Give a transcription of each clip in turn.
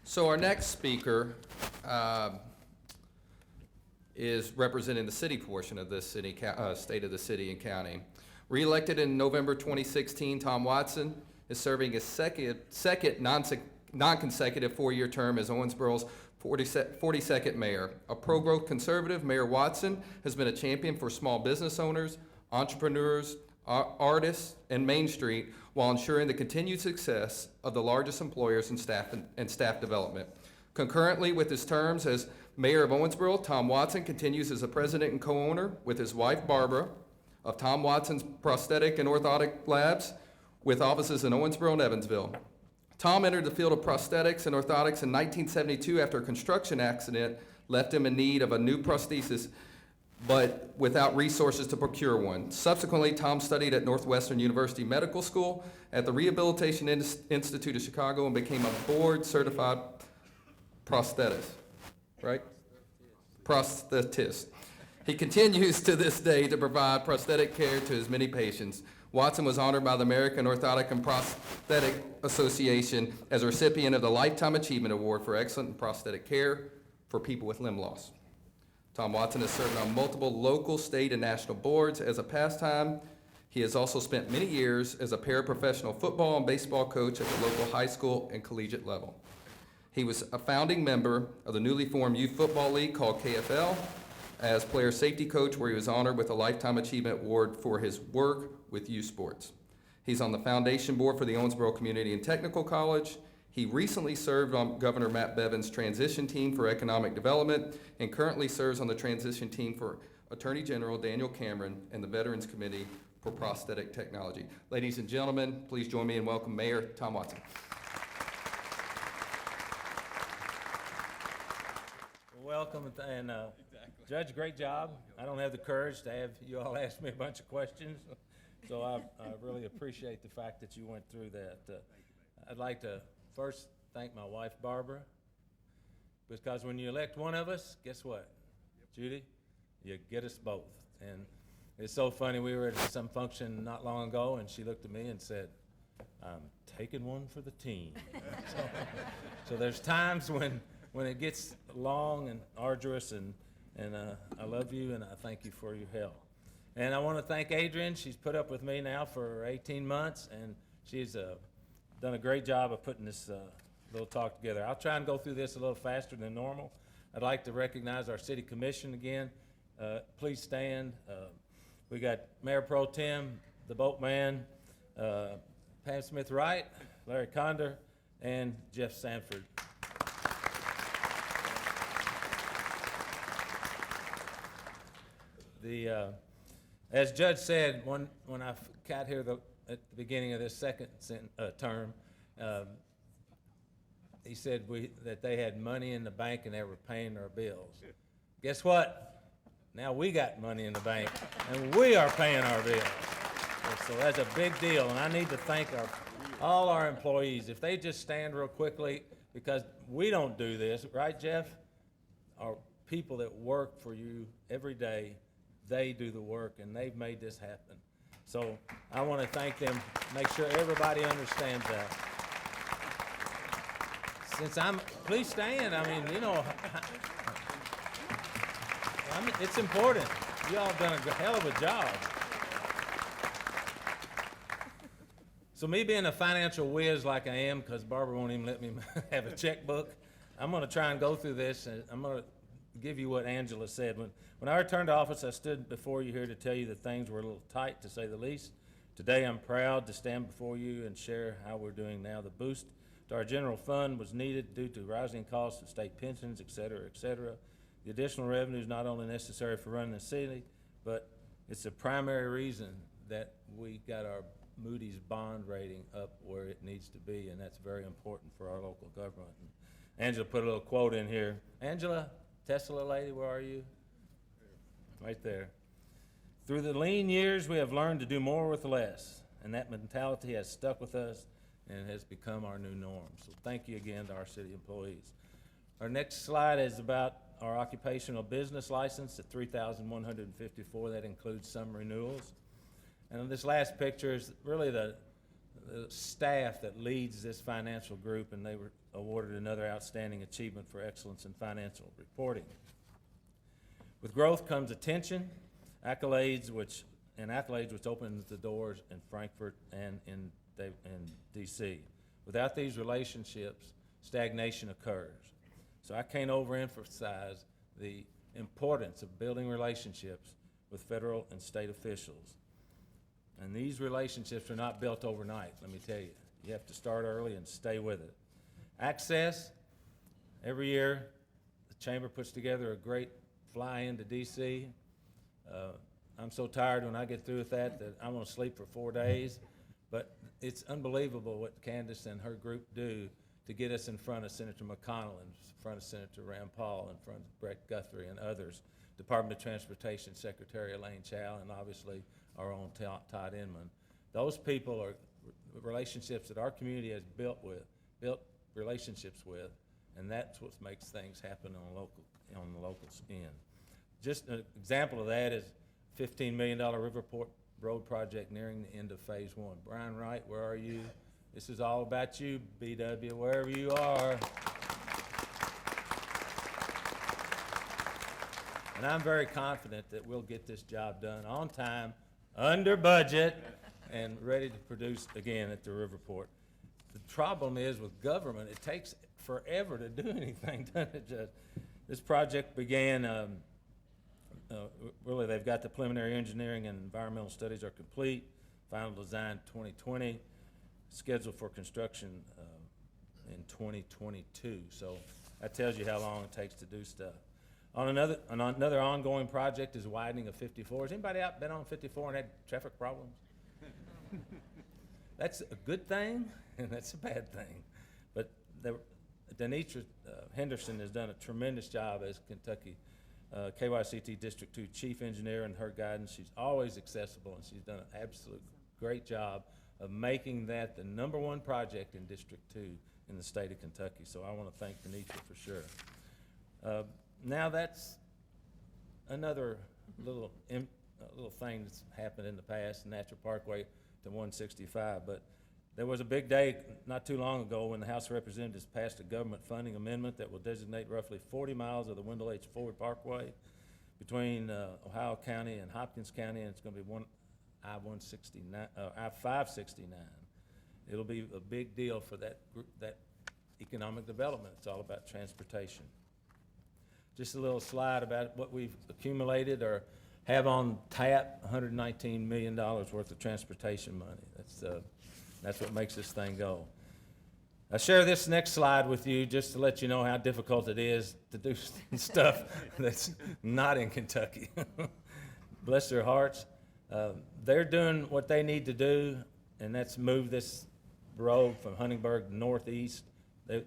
So our next speaker is representing the city portion of this state of the city and county. Re-elected in November 2016, Tom Watson is serving his second non-consecutive four-year term as Owensboro's 42nd mayor. A pro-growth conservative, Mayor Watson has been a champion for small business owners, entrepreneurs, artists, and Main Street while ensuring the continued success of the largest employers and staff development. Concurrently with his terms as mayor of Owensboro, Tom Watson continues as a president and co-owner with his wife Barbara of Tom Watson's Prosthetic and Orthotic Labs with offices in Owensboro and Evansville. Tom entered the field of prosthetics and orthotics in 1972 after a construction accident left him in need of a new prosthesis, but without resources to procure one. Subsequently, Tom studied at Northwestern University Medical School at the Rehabilitation Institute of Chicago and became a board-certified prosthetist, right? Prosthetist. He continues to this day to provide prosthetic care to his many patients. Watson was honored by the American Orthotic and Prosthetic Association as a recipient of the Lifetime Achievement Award for Excellent in Prosthetic Care for people with limb loss. Tom Watson has served on multiple local, state, and national boards. As a pastime, he has also spent many years as a paraprofessional football and baseball coach at the local high school and collegiate level. He was a founding member of the newly formed youth football league called KFL as player safety coach, where he was honored with a Lifetime Achievement Award for his work with youth sports. He's on the foundation board for the Owensboro Community and Technical College. He recently served on Governor Matt Bevin's transition team for economic development and currently serves on the transition team for Attorney General Daniel Cameron and the Veterans Committee for Prosthetic Technology. Ladies and gentlemen, please join me in welcome Mayor Tom Watson. Welcome, and Judge, great job. I don't have the courage to have you all ask me a bunch of questions, so I really appreciate the fact that you went through that. I'd like to first thank my wife, Barbara, because when you elect one of us, guess what, Judy? You get us both. And it's so funny, we were at some function not long ago, and she looked at me and said, "I'm taking one for the team." So there's times when it gets long and arduous, and I love you, and I thank you for your help. And I want to thank Adrienne. She's put up with me now for 18 months, and she's done a great job of putting this little talk together. I'll try and go through this a little faster than normal. I'd like to recognize our city commission again. Please stand. We got Mayor Pro Tem, the boatman, Pam Smith-Wright, Larry Conder, and Jeff Sanford. As Judge said, when I got here at the beginning of this second term, he said that they had money in the bank and they were paying our bills. Guess what? Now we got money in the bank and we are paying our bills. So that's a big deal, and I need to thank all our employees. If they just stand real quickly, because we don't do this, right, Jeff? Our people that work for you every day, they do the work, and they've made this happen. So I want to thank them, make sure everybody understands that. Please stand, it's important. You all done a hell of a job. So me being a financial whiz like I am, because Barbara won't even let me have a checkbook, I'm going to try and go through this, and I'm going to give you what Angela said. When I returned to office, I stood before you here to tell you that things were a little tight, to say the least. Today, I'm proud to stand before you and share how we're doing now. The boost to our general fund was needed due to rising costs of state pensions, et cetera, et cetera. The additional revenue is not only necessary for running the city, but it's a primary reason that we got our Moody's bond rating up where it needs to be, and that's very important for our local government. And Angela put a little quote in here. Angela, Tesla lady, where are you? Right there. Through the lean years, we have learned to do more with less, and that mentality has stuck with us and has become our new norm. So thank you again to our city employees. Our next slide is about our occupational business license at 3,154. That includes some renewals. And this last picture is really the staff that leads this financial group, and they were awarded another outstanding achievement for excellence in financial reporting. With growth comes attention, accolades which opens the doors in Frankfurt and in DC. Without these relationships, stagnation occurs. So I can't overemphasize the importance of building relationships with federal and state officials. And these relationships are not built overnight, let me tell you. You have to start early and stay with it. Access, every year the Chamber puts together a great fly-in to DC. I'm so tired when I get through with that I'm gonna sleep for 4 days. But it's unbelievable what Candace and her group do to get us in front of Senator McConnell, in front of Senator Rand Paul, in front of Brett Guthrie and others, Department of Transportation Secretary Elaine Chao, and obviously our own Todd Inman. Those people are relationships that our community has built relationships with, and that's what makes things happen on the local end. Just an example of that is $15 million Riverport Road project nearing the end of phase 1. Brian Wright, where are you? This is all about you, BW, wherever you are. And I'm very confident that we'll get this job done on time, under budget, and ready to produce again at the Riverport. The problem is with government, it takes forever to do anything, doesn't it, Judge? This project began, really they've got the preliminary engineering and environmental studies are complete, final design 2020, scheduled for construction in 2022. So that tells you how long it takes to do stuff. On another ongoing project is widening of 54. Has anybody out been on 54 and had traffic problems? That's a good thing, and that's a bad thing. But Denitra Henderson has done a tremendous job as Kentucky KYCT District 2 Chief Engineer. And her guidance, she's always accessible, and she's done an absolute great job of making that the #1 project in District 2 in the state of Kentucky. So I want to thank Denitra for sure. Now that's another little thing that's happened in the past, Natural Parkway to 165. But there was a big day not too long ago when the House of Representatives passed a government funding amendment that will designate roughly 40 miles of the Wendell H. Ford Parkway between Ohio County and Hopkins County, and it's going to be I-569. It'll be a big deal for that economic development. It's all about transportation. Just a little slide about what we've accumulated or have on tap, $119 million worth of transportation money. That's what makes this thing go. I share this next slide with you just to let you know how difficult it is to do stuff that's not in Kentucky. Bless their hearts. They're doing what they need to do, and that's move this road from Huntingburg northeast. They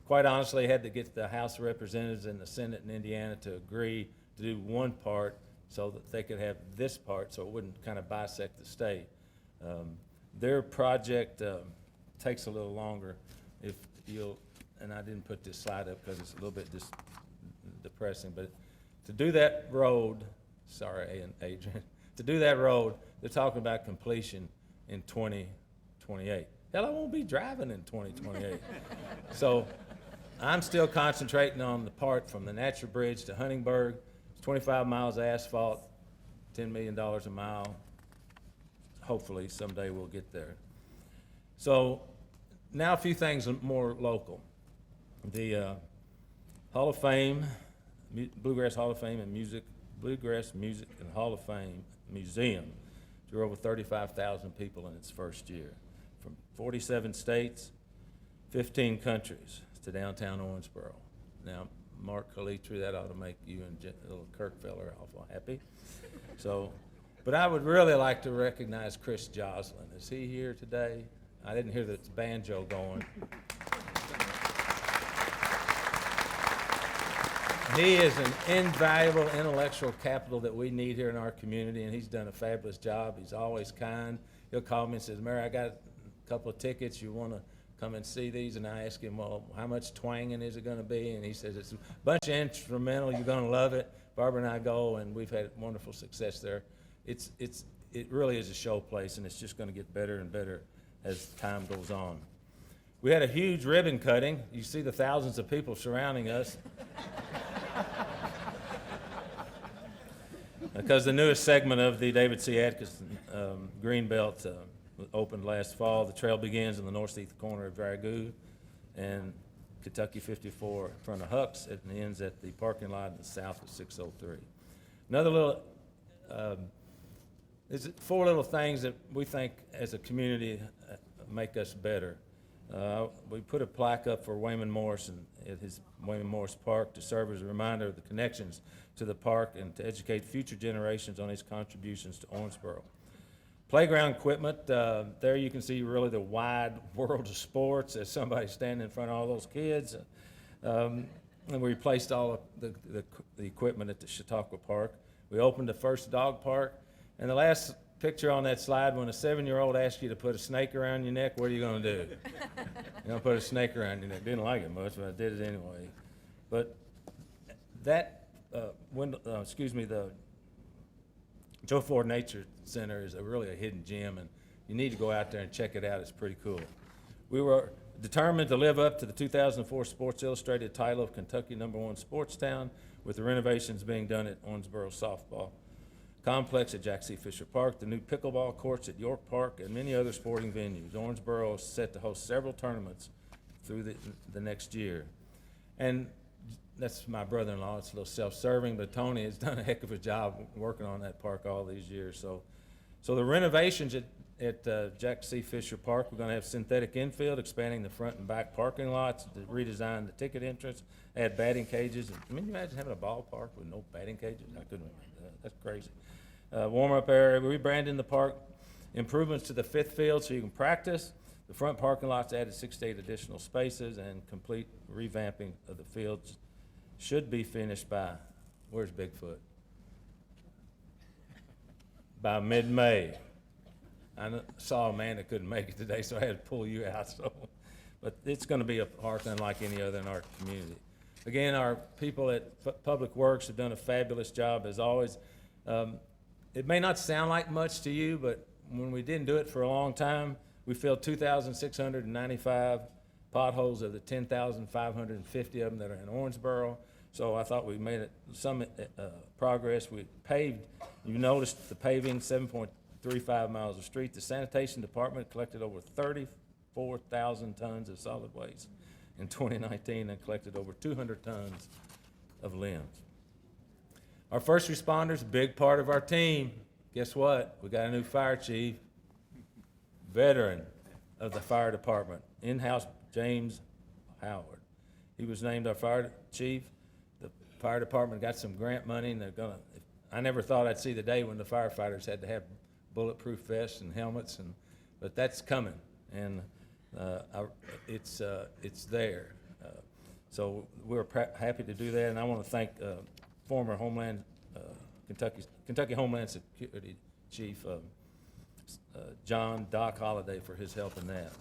quite honestly had to get the House of Representatives and the Senate in Indiana to agree to do one part so that they could have this part so it wouldn't kind of bisect the state. Their project takes a little longer. If you'll, and I didn't put this slide up because it's a little bit depressing, but to do that road, sorry, Adrian, to do that road, they're talking about completion in 2028. Hell, I won't be driving in 2028. So I'm still concentrating on the part from the Natural Bridge to Huntingburg. It's 25 miles of asphalt, $10 million a mile. Hopefully someday we'll get there. So now a few things more local. The Hall of Fame, Bluegrass Hall of Fame and Bluegrass Music and Hall of Fame Museum drew over 35,000 people in its first year from 47 states, 15 countries to downtown Owensboro. Now, Mark Calitri, that ought to make you and little Kirk Feller awful happy. So, but I would really like to recognize Chris Joslin. Is he here today? I didn't hear the banjo going. He is an invaluable intellectual capital that we need here in our community, and he's done a fabulous job. He's always kind. He'll call me and says, Mary, I got a couple of tickets. You want to come and see these? And I ask him, well, how much twanging is it going to be? And he says, it's a bunch of instrumental. You're going to love it. Barbara and I go, and we've had wonderful success there. It really is a show place, and it's just going to get better and better as time goes on. We had a huge ribbon cutting. You see the thousands of people surrounding us. Because the newest segment of the David C. Atkinson Greenbelt opened last fall. The trail begins in the northeast corner of Dragoo and Kentucky 54 in front of Huck's and ends at the parking lot in the south of 603. Another little, there's 4 little things that we think as a community make us better. We put a plaque up for Wayman Morrison at his Wayman Morris Park to serve as a reminder of the connections to the park and to educate future generations on his contributions to Owensboro. Playground equipment, there you can see really the wide world of sports as somebody standing in front of all those kids. And we replaced all of the equipment at the Chautauqua Park. We opened the first dog park. And the last picture on that slide, when a 7-year-old asks you to put a snake around your neck, what are you going to do? You're going to put a snake around your neck. Didn't like it much, but I did it anyway. But that, the Joe Ford Nature Center is really a hidden gem, and you need to go out there and check it out. It's pretty cool. We were determined to live up to the 2004 Sports Illustrated title of Kentucky #1 sports town, with the renovations being done at Owensboro softball complex at Jack C. Fisher Park, the new pickleball courts at York Park, and many other sporting venues. Owensboro is set to host several tournaments through the next year. And that's my brother-in-law. It's a little self-serving, but Tony has done a heck of a job working on that park all these years. So the renovations at Jack C. Fisher Park, we're going to have synthetic infield, expanding the front and back parking lots, to redesign the ticket entrance, add batting cages. I mean, you imagine having a ballpark with no batting cages? I couldn't remember that. That's crazy. Warm-up area, rebranding the park, improvements to the 5th field so you can practice. The front parking lots added 6 to 8 additional spaces, and complete revamping of the fields should be finished by, where's Bigfoot? By mid-May. I saw a man that couldn't make it today, so I had to pull you out. So, but it's going to be a park unlike any other in our community. Again, our people at Public Works have done a fabulous job, as always. It may not sound like much to you, but when we didn't do it for a long time, we filled 2,695 potholes of the 10,550 of them that are in Owensboro. So I thought we made some progress. We paved, you noticed the paving, 7.35 miles of street. The sanitation department collected over 34,000 tons of solid waste in 2019 and collected over 200 tons of limbs. Our first responders, a big part of our team. Guess what? We got a new fire chief, veteran of the fire department, in-house James Howard. He was named our fire chief. The fire department got some grant money, and they're gonna, I never thought I'd see the day when the firefighters had to have bulletproof vests and helmets, but that's coming, and it's there. So we're happy to do that, and I want to thank former Kentucky Homeland Security Chief John Doc Holliday for his help in that.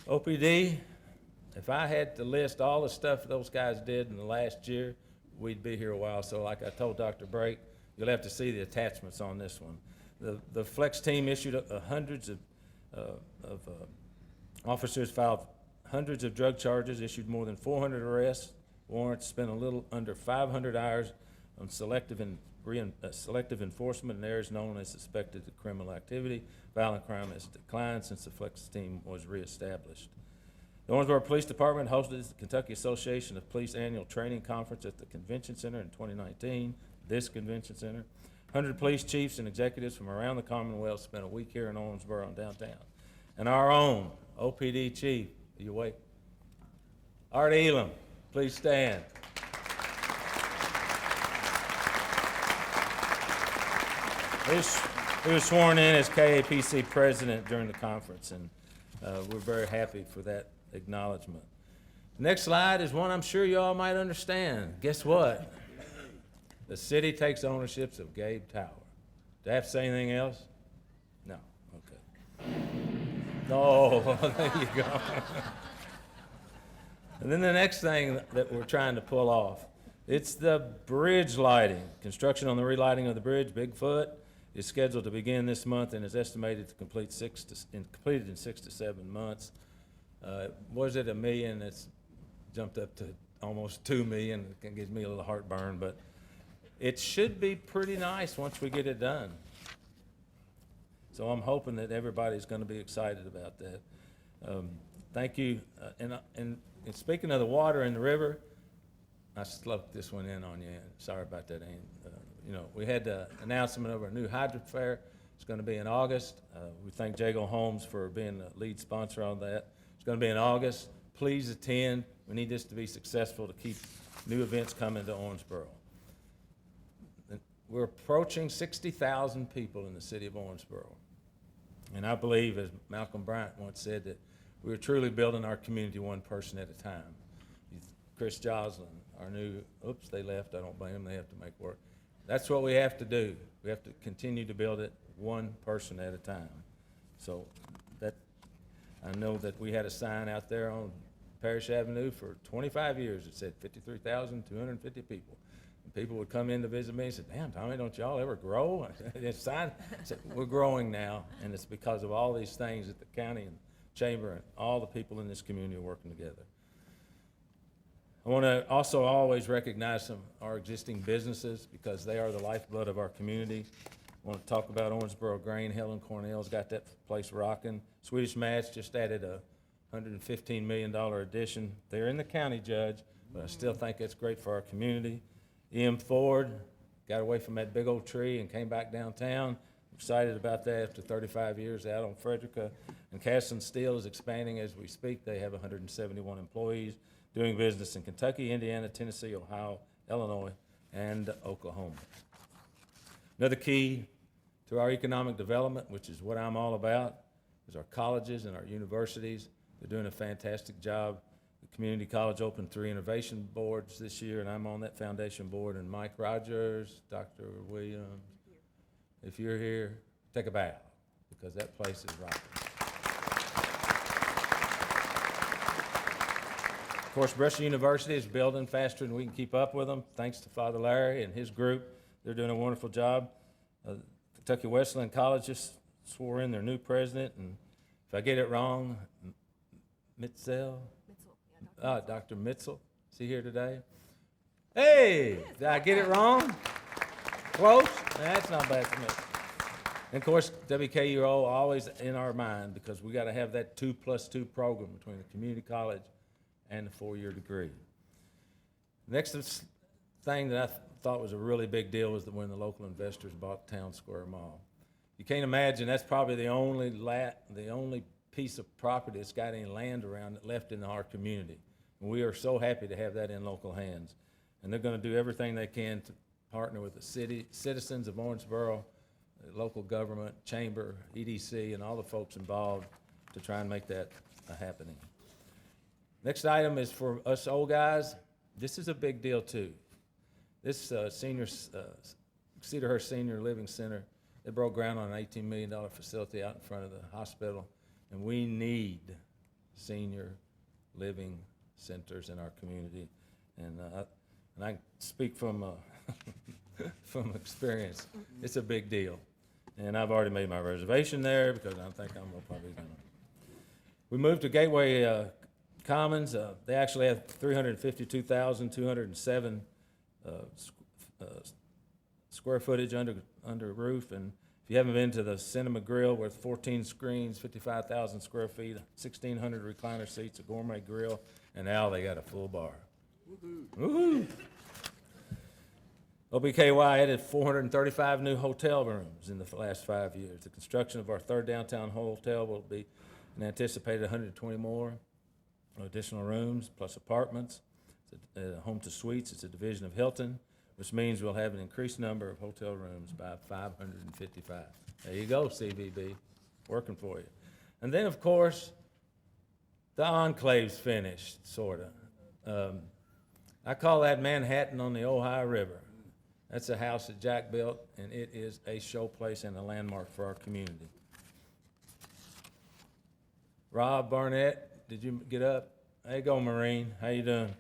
OPD, if I had to list all the stuff those guys did in the last year, we'd be here a while. So like I told Dr. Brake, you'll have to see the attachments on this one. The flex team issued hundreds of officers, filed hundreds of drug charges, issued more than 400 arrests, warrants, spent a little under 500 hours on selective enforcement in areas known as suspected criminal activity. Violent crime has declined since the flex team was reestablished. The Owensboro Police Department hosted the Kentucky Association of Police annual training conference at the Convention Center in 2019, this Convention Center. 100 police chiefs and executives from around the Commonwealth spent a week here in Owensboro and downtown. And our own OPD chief, are you awake? Art Elam, please stand. He was sworn in as KAPC president during the conference, and we're very happy for that acknowledgement. The next slide is one I'm sure you all might understand. Guess what? The city takes ownership of Gabe Tower. Do I have to say anything else? No. Okay. No, there you go. And then the next thing that we're trying to pull off, it's the bridge lighting. Construction on the relighting of the bridge, Bigfoot, is scheduled to begin this month and is estimated to completed in 6 to 7 months. Was it $1 million? It's jumped up to almost 2 million. It gives me a little heartburn, but it should be pretty nice once we get it done. So I'm hoping that everybody's going to be excited about that. Thank you. And speaking of the water in the river, I slumped this one in on you. Sorry about that, Ann. We had the announcement of our new hydrant fair. It's going to be in August. We thank Jago Holmes for being the lead sponsor on that. It's going to be in August. Please attend. We need this to be successful to keep new events coming to Owensboro. We're approaching 60,000 people in the city of Owensboro. And I believe, as Malcolm Bryant once said, that we're truly building our community one person at a time. Chris Joslin, our new, oops, they left. I don't blame them. They have to make work. That's what we have to do. We have to continue to build it one person at a time. So that, I know that we had a sign out there on Parish Avenue for 25 years that said 53,250 people. And people would come in to visit me and say, damn, Tommy, don't y'all ever grow? I said, we're growing now, and it's because of all these things that the county and chamber and all the people in this community are working together. I want to also always recognize our existing businesses because they are the lifeblood of our community. I want to talk about Owensboro Grain. Helen Cornell's got that place rocking. Swedish Match just added a $115 million addition. They're in the county, Judge, but I still think it's great for our community. E.M. Ford got away from that big old tree and came back downtown. Excited about that after 35 years out on Frederica. And Casson Steel is expanding as we speak. They have 171 employees doing business in Kentucky, Indiana, Tennessee, Ohio, Illinois, and Oklahoma. Another key to our economic development, which is what I'm all about, is our colleges and our universities. They're doing a fantastic job. The community college opened 3 innovation boards this year, and I'm on that foundation board. And Mike Rogers, Dr. Williams, if you're here, take a bow, because that place is rocking. Of course, Brushy University is building faster than we can keep up with them, thanks to Father Larry and his group. They're doing a wonderful job. Kentucky Wesleyan College just swore in their new president, and if I get it wrong, Mitzel? Dr. Mitzel, is he here today? Hey, did I get it wrong? Close? That's not bad for me. And of course, WKUO always in our mind because we got to have that 2+2 program between the community college and the 4-year degree. Next thing that I thought was a really big deal was when the local investors bought Town Square Mall. You can't imagine that's probably the only piece of property that's got any land around it left in our community. And we are so happy to have that in local hands. And they're going to do everything they can to partner with the citizens of Owensboro, local government, chamber, EDC, and all the folks involved to try and make that a happening. Next item is for us old guys. This is a big deal too. This Cedarhurst Senior Living Center, they broke ground on an $18 million facility out in front of the hospital, and we need senior living centers in our community. And I speak from from experience. It's a big deal, and I've already made my reservation there because I think I'm probably gonna. We moved to Gateway Commons. They actually have 352,207 square footage under roof, and if you haven't been to the Cinema Grill with 14 screens, 55,000 square feet, 1,600 recliner seats, a gourmet grill, and now they got a full bar. Woohoo! OBKY added 435 new hotel rooms in the last 5 years. The construction of our 3rd downtown hotel will be an anticipated 120 more additional rooms, plus apartments. It's home to suites. It's a division of Hilton, which means we'll have an increased number of hotel rooms by 555. There you go, CVB, working for you. And then, of course, the Enclave's finished, sort of. I call that Manhattan on the Ohio River. That's a house that Jack built, and it is a showplace and a landmark for our community. Rob Barnett, did you get up? There you go, Marine. How you doing?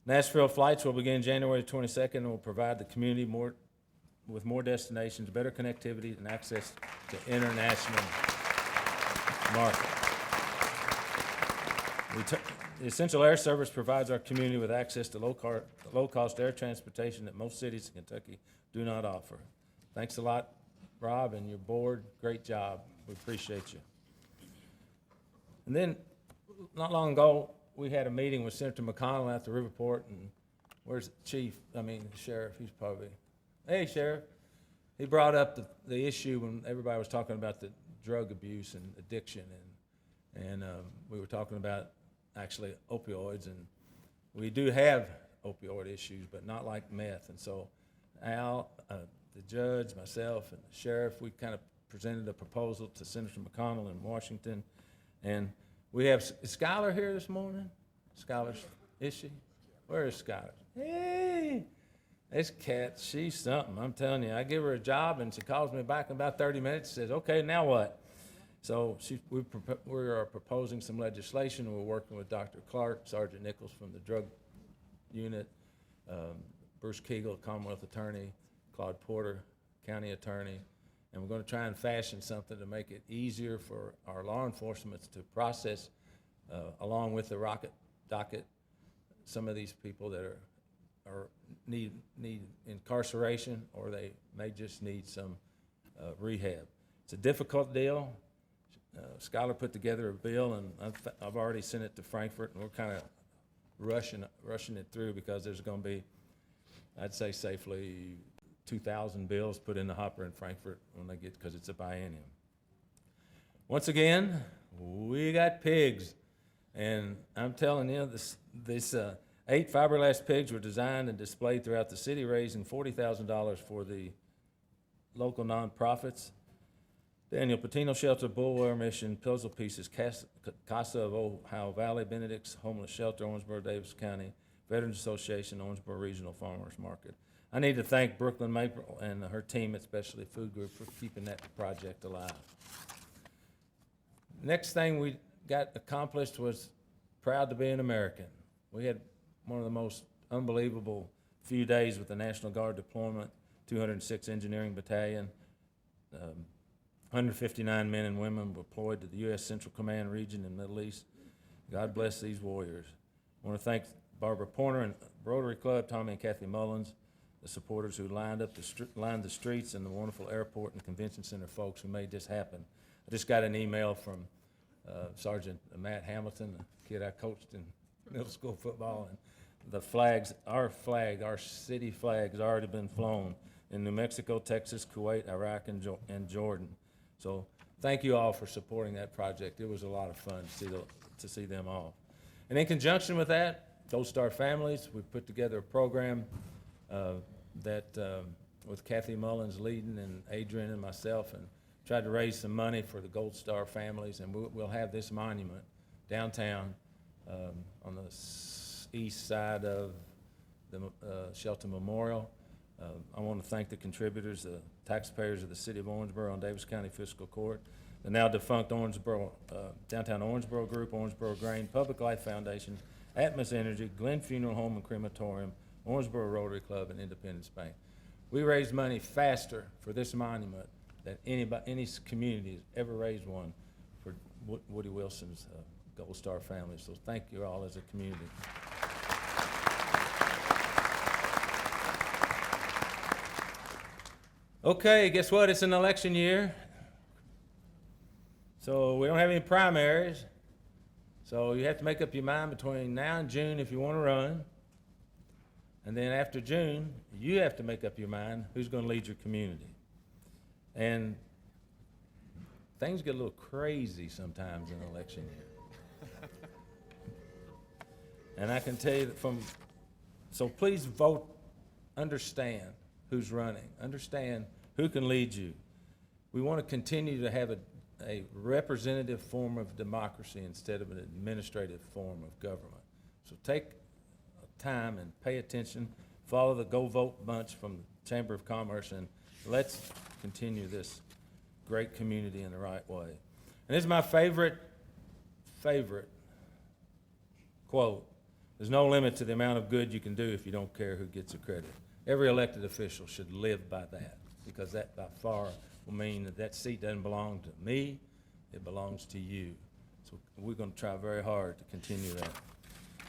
Nashville flights will begin January 22nd and will provide the community with more destinations, better connectivity, and access to international markets. The Essential Air Service provides our community with access to low-cost air transportation that most cities in Kentucky do not offer. Thanks a lot, Rob, and your board. Great job. We appreciate you. And then, not long ago, we had a meeting with Senator McConnell at the Riverport, and where's the sheriff? He's probably, hey, Sheriff. He brought up the issue when everybody was talking about the drug abuse and addiction, and we were talking about actually opioids, and we do have opioid issues, but not like meth. And so Al, the judge, myself, and the sheriff, we kind of presented a proposal to Senator McConnell in Washington, and we have, is Skylar here this morning? Skylar's, is she? Where is Skylar? Hey, this cat, she's something, I'm telling you. I give her a job, and she calls me back in about 30 minutes, says, okay, now what? So we are proposing some legislation. We're working with Dr. Clark, Sergeant Nichols from the drug unit, Bruce Kegel, Commonwealth attorney, Claude Porter, county attorney, and we're going to try and fashion something to make it easier for our law enforcement to process, along with the docket, some of these people that need incarceration, or they may just need some rehab. It's a difficult deal. Skylar put together a bill, and I've already sent it to Frankfurt, and we're kind of rushing it through because there's going to be, I'd say safely, 2,000 bills put in the hopper in Frankfurt when they get, because it's a biennium. Once again, we got pigs, and I'm telling you, this 8 fiberglass pigs were designed and displayed throughout the city, raising $40,000 for the local nonprofits. Daniel Patino Shelter, Bullware Mission, Puzzle Pieces, Casa of Ohio Valley, Benedict's Homeless Shelter, Owensboro, Davis County, Veterans Association, Owensboro Regional Farmers Market. I need to thank Brooklyn Maple and her team at Specialty Food Group for keeping that project alive. Next thing we got accomplished was proud to be an American. We had one of the most unbelievable few days with the National Guard deployment, 206 Engineering Battalion. 159 men and women were deployed to the U.S. Central Command region in the Middle East. God bless these warriors. I want to thank Barbara Porter and Rotary Club, Tommy and Kathy Mullins, the supporters who lined the streets, and the wonderful airport and convention center folks who made this happen. I just got an email from Sergeant Matt Hamilton, the kid I coached in middle school football, and the flags, our city flag has already been flown in New Mexico, Texas, Kuwait, Iraq, and Jordan. So thank you all for supporting that project. It was a lot of fun to see them all. And in conjunction with that, Gold Star Families, we put together a program with Kathy Mullins leading, and Adrian and myself, and tried to raise some money for the Gold Star families, and we'll have this monument downtown on the east side of the Shelter Memorial. I want to thank the contributors, the taxpayers of the City of Owensboro and Davis County Fiscal Court, the now defunct Owensboro, Downtown Owensboro Group, Owensboro Grain, Public Life Foundation, Atmos Energy, Glenn Funeral Home and Crematorium, Owensboro Rotary Club, and Independence Bank. We raised money faster for this monument than any community has ever raised one for Woody Wilson's Gold Star family. So thank you all as a community. Okay, guess what? It's an election year. So we don't have any primaries. So you have to make up your mind between now and June if you want to run. And then after June, you have to make up your mind who's going to lead your community. And things get a little crazy sometimes in election year. And I can tell you that so please vote, understand who's running, understand who can lead you. We want to continue to have a representative form of democracy instead of an administrative form of government. So take time and pay attention, follow the Go Vote bunch from the Chamber of Commerce, and let's continue this great community in the right way. And this is my favorite quote. There's no limit to the amount of good you can do if you don't care who gets the credit. Every elected official should live by that, because that by far will mean that seat doesn't belong to me, it belongs to you. So we're gonna try very hard to continue that.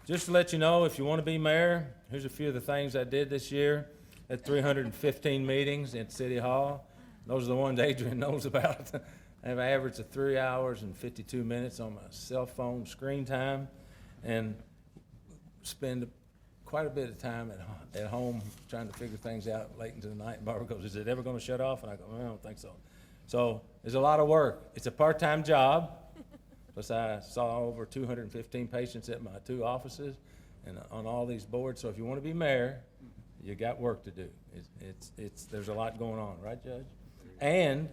Just to let you know, if you want to be mayor, here's a few of the things I did this year. At 315 meetings in City Hall. Those are the ones Adrian knows about. I have an average of 3 hours and 52 minutes on my cell phone screen time, and spend quite a bit of time at home trying to figure things out late into the night. And Barbara goes, "Is it ever going to shut off?" And I go, "I don't think so." So there's a lot of work. It's a part-time job. Plus, I saw over 215 patients at my 2 offices and on all these boards. So if you want to be mayor, you got work to do. There's a lot going on, right, Judge? And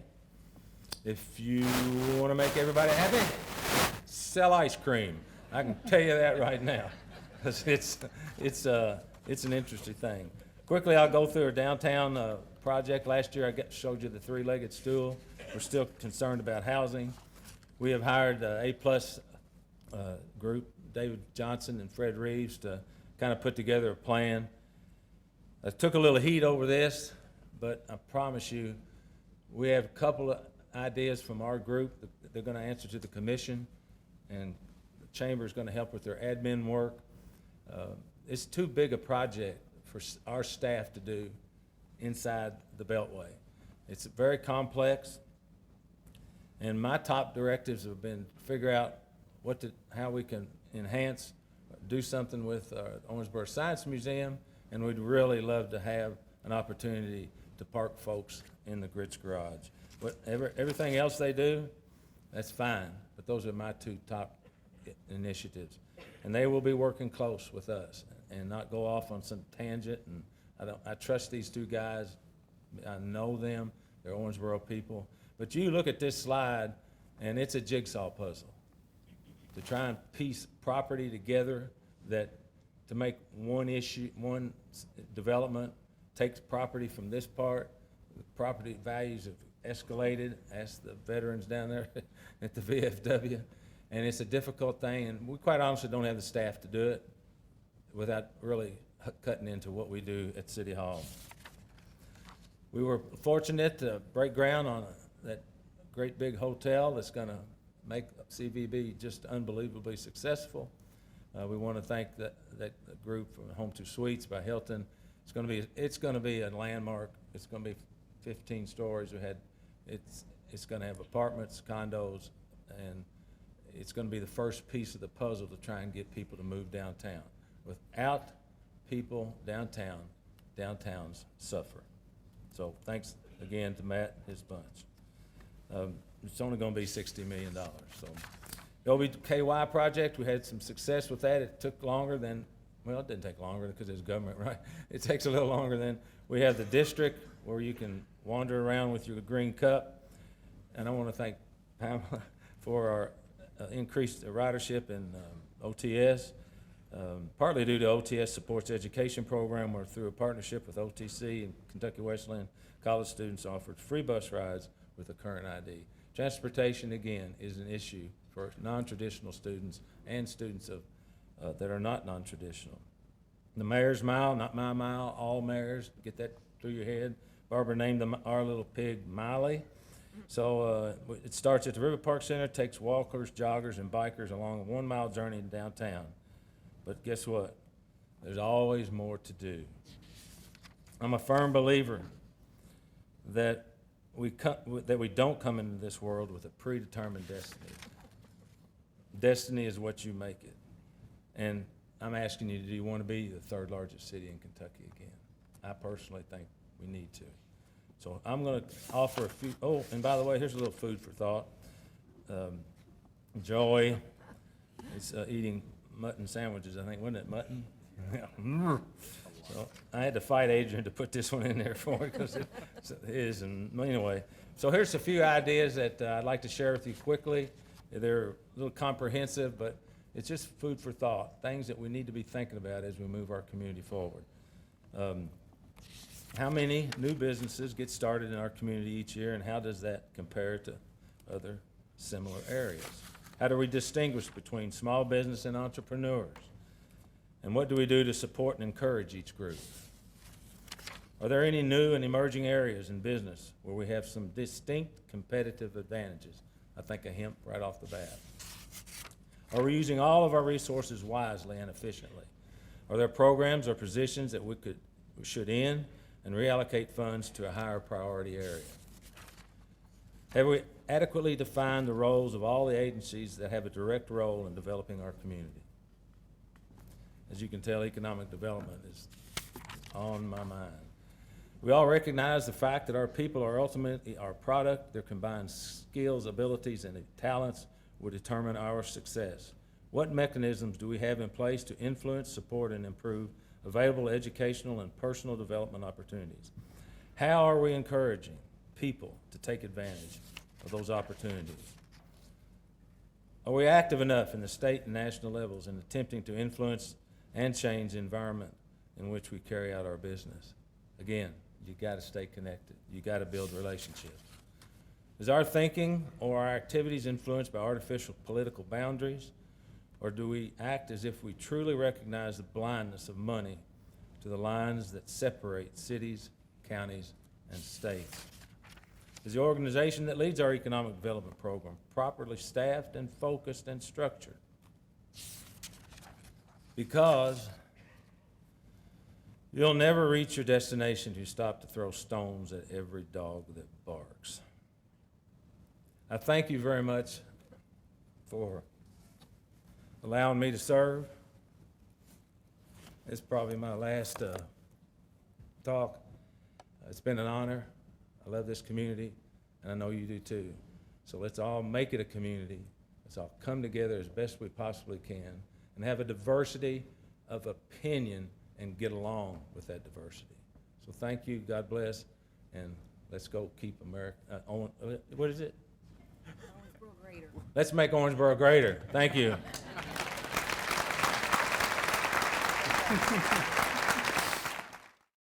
if you want to make everybody happy, sell ice cream. I can tell you that right now, 'cause it's an interesting thing. Quickly, I'll go through our downtown project. Last year, I showed you the 3-legged stool. We're still concerned about housing. We have hired a A-plus group, David Johnson and Fred Reeves, to kind of put together a plan. I took a little heat over this, but I promise you, we have a couple of ideas from our group that they're gonna answer to the commission, and the chamber's gonna help with their admin work. It's too big a project for our staff to do inside the Beltway. It's very complex, and my top directives have been to figure out how we can enhance, do something with our Owensboro Science Museum, and we'd really love to have an opportunity to park folks in the Grits Garage. But everything else they do, that's fine, but those are my 2 top initiatives. And they will be working close with us and not go off on some tangent. And I trust these 2 guys. I know them. They're Owensboro people. But you look at this slide, and it's a jigsaw puzzle to try and piece property together to make one development takes property from this part. The property values have escalated. Ask the veterans down there at the VFW. And it's a difficult thing, and we quite honestly don't have the staff to do it without really cutting into what we do at City Hall. We were fortunate to break ground on that great big hotel that's gonna make CVB just unbelievably successful. We want to thank that group from Home to Suites by Hilton. It's going to be a landmark. It's going to be 15 stories. It's going to have apartments, condos, and it's going to be the first piece of the puzzle to try and get people to move downtown. Without people downtown, downtowns suffer. So thanks again to Matt and his bunch. It's only going to be $60 million. So. The OBKY project, we had some success with that. It took longer than, well, it didn't take longer because it's government, right? It takes a little longer than, we have the district where you can wander around with your green cup. And I want to thank Pamela for our increased ridership in OTS. Partly due to OTS Supports Education Program, where through a partnership with OTC and Kentucky Wesleyan, college students offered free bus rides with a current ID. Transportation, again, is an issue for non-traditional students and students that are not non-traditional. The Mayor's Mile, not my mile, all mayors, get that through your head. Barbara named our little pig Miley. So it starts at the River Park Center, takes walkers, joggers, and bikers along a 1-mile journey to downtown. But guess what? There's always more to do. I'm a firm believer that we don't come into this world with a predetermined destiny. Destiny is what you make it. And I'm asking you, do you want to be the 3rd largest city in Kentucky again? I personally think we need to. So I'm going to offer a few, oh, and by the way, here's a little food for thought. Joy is eating mutton sandwiches, I think, wasn't it mutton? Yeah. So I had to fight Adrian to put this one in there for me because it is, and anyway. So here's a few ideas that I'd like to share with you quickly. They're a little comprehensive, but it's just food for thought, things that we need to be thinking about as we move our community forward. How many new businesses get started in our community each year, and how does that compare to other similar areas? How do we distinguish between small business and entrepreneurs? And what do we do to support and encourage each group? Are there any new and emerging areas in business where we have some distinct competitive advantages? I think of hemp right off the bat. Are we using all of our resources wisely and efficiently? Are there programs or positions that we should end and reallocate funds to a higher priority area? Have we adequately defined the roles of all the agencies that have a direct role in developing our community? As you can tell, economic development is on my mind. We all recognize the fact that our people are ultimately our product. Their combined skills, abilities, and talents will determine our success. What mechanisms do we have in place to influence, support, and improve available educational and personal development opportunities? How are we encouraging people to take advantage of those opportunities? Are we active enough in the state and national levels in attempting to influence and change the environment in which we carry out our business? Again, you gotta stay connected. You gotta build relationships. Is our thinking or our activities influenced by artificial political boundaries? Or do we act as if we truly recognize the blindness of money to the lines that separate cities, counties, and states? Is the organization that leads our economic development program properly staffed and focused and structured? Because you'll never reach your destination if you stop to throw stones at every dog that barks. I thank you very much for allowing me to serve. It's probably my last talk. It's been an honor. I love this community, and I know you do too. So let's all make it a community. Let's all come together as best we possibly can and have a diversity of opinion and get along with that diversity. So thank you, God bless, and let's go keep America, what is it? Owensboro greater. Let's make Owensboro greater. Thank you.